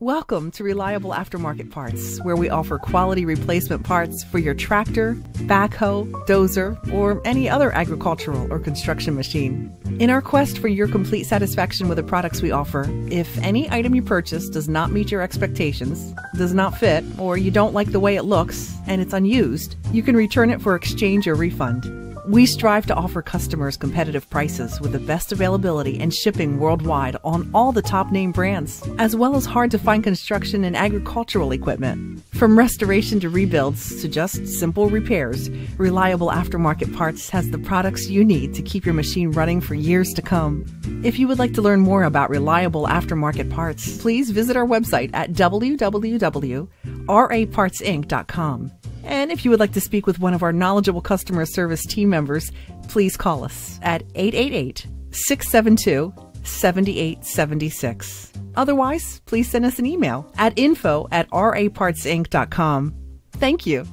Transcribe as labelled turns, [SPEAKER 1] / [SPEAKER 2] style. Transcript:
[SPEAKER 1] Welcome to Reliable Aftermarket Parts, where we offer quality replacement parts for your tractor, backhoe, dozer, or any other agricultural or construction machine. In our quest for your complete satisfaction with the products we offer, if any item you purchase does not meet your expectations, does not fit, or you don't like the way it looks, and it's unused, you can return it for exchange or refund. We strive to offer customers competitive prices with the best availability and shipping worldwide on all the top name brands, as well as hard-to-find construction and agricultural equipment. From restoration to rebuilds to just simple repairs, Reliable Aftermarket Parts has the products you need to keep your machine running for years to come. If you would like to learn more about Reliable Aftermarket Parts, please visit our website at www.rapartsinc.com. And if you would like to speak with one of our knowledgeable customer service team members, please call us at 888-672-7876. Otherwise, please send us an email at info@rapartsinc.com. Thank you.